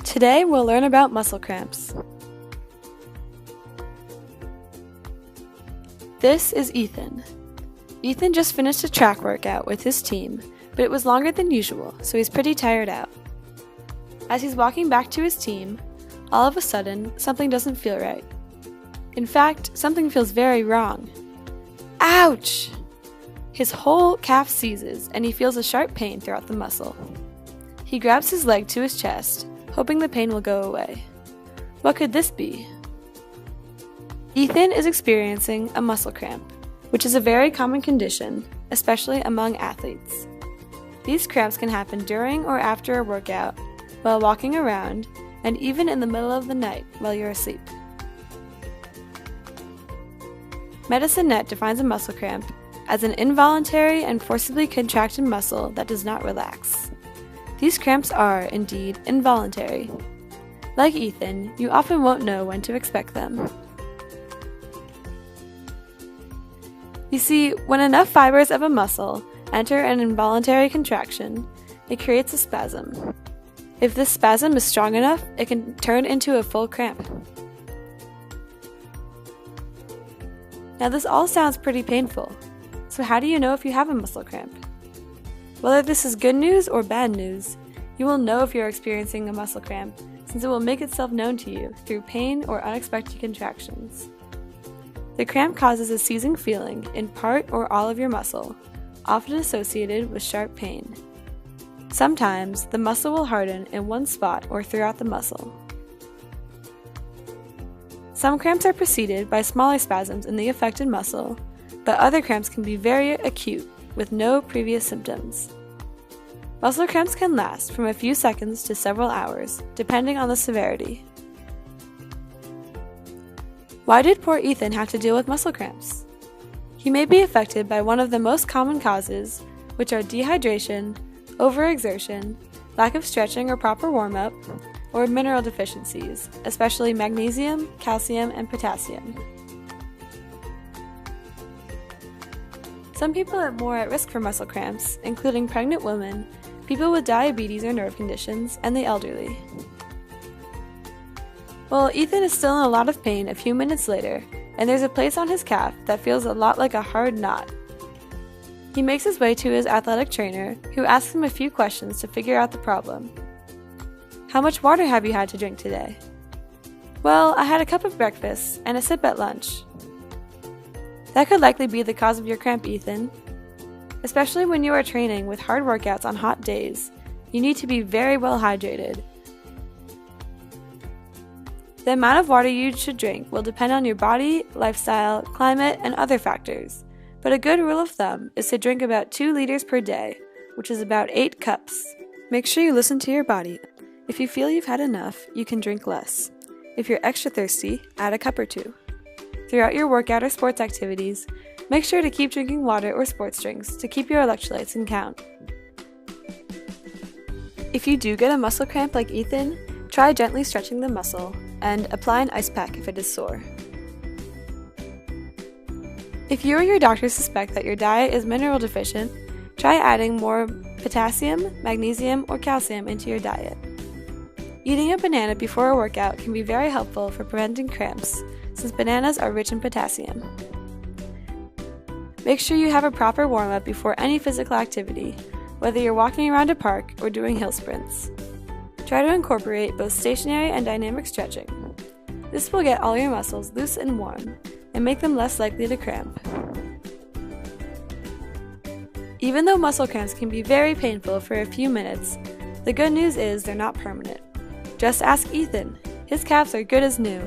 Today we'll learn about muscle cramps. This is Ethan. Ethan just finished a track workout with his team, but it was longer than usual, so he's pretty tired out. As he's walking back to his team, all of a sudden, something doesn't feel right. In fact, something feels very wrong. Ouch! His whole calf seizes, and he feels a sharp pain throughout the muscle. He grabs his leg to his chest, hoping the pain will go away. What could this be? Ethan is experiencing a muscle cramp, which is a very common condition, especially among athletes. These cramps can happen during or after a workout, while walking around, and even in the middle of the night while you're asleep. Medicine Net defines a muscle cramp as an involuntary and forcibly contracted muscle that does not relax. These cramps are, indeed, involuntary. Like Ethan, you often won't know when to expect them. You see, when enough fibers of a muscle enter an involuntary contraction, it creates a spasm. If this spasm is strong enough, it can turn into a full cramp. Now this all sounds pretty painful, so how do you know if you have a muscle cramp? Whether this is good news or bad news, you will know if you're experiencing a muscle cramp, since it will make itself known to you through pain or unexpected contractions. The cramp causes a seizing feeling in part or all of your muscle, often associated with sharp pain. Sometimes, the muscle will harden in one spot or throughout the muscle. Some cramps are preceded by smaller spasms in the affected muscle, but other cramps can be very acute with no previous symptoms. Muscle cramps can last from a few seconds to several hours, depending on the severity. Why did poor Ethan have to deal with muscle cramps? He may be affected by one of the most common causes, which are dehydration, overexertion, lack of stretching or proper warm-up, or mineral deficiencies, especially magnesium, calcium, and potassium. Some people are more at risk for muscle cramps, including pregnant women, people with diabetes or nerve conditions, and the elderly. Well, Ethan is still in a lot of pain a few minutes later, and there's a place on his calf that feels a lot like a hard knot. He makes his way to his athletic trainer, who asks him a few questions to figure out the problem. How much water have you had to drink today? Well, I had a cup of breakfast and a sip at lunch. That could likely be the cause of your cramp, Ethan. Especially when you are training with hard workouts on hot days, you need to be very well hydrated. The amount of water you should drink will depend on your body, lifestyle, climate, and other factors, but a good rule of thumb is to drink about 2 liters per day, which is about 8 cups. Make sure you listen to your body. If you feel you've had enough, you can drink less. If you're extra thirsty, add a cup or 2. Throughout your workout or sports activities, make sure to keep drinking water or sports drinks to keep your electrolytes in count. If you do get a muscle cramp like Ethan, try gently stretching the muscle and apply an ice pack if it is sore. If you or your doctor suspect that your diet is mineral deficient, try adding more potassium, magnesium, or calcium into your diet. Eating a banana before a workout can be very helpful for preventing cramps, since bananas are rich in potassium. Make sure you have a proper warm-up before any physical activity, whether you're walking around a park or doing hill sprints. Try to incorporate both stationary and dynamic stretching. This will get all your muscles loose and warm, and make them less likely to cramp. Even though muscle cramps can be very painful for a few minutes, the good news is they're not permanent. Just ask Ethan. His calves are good as new.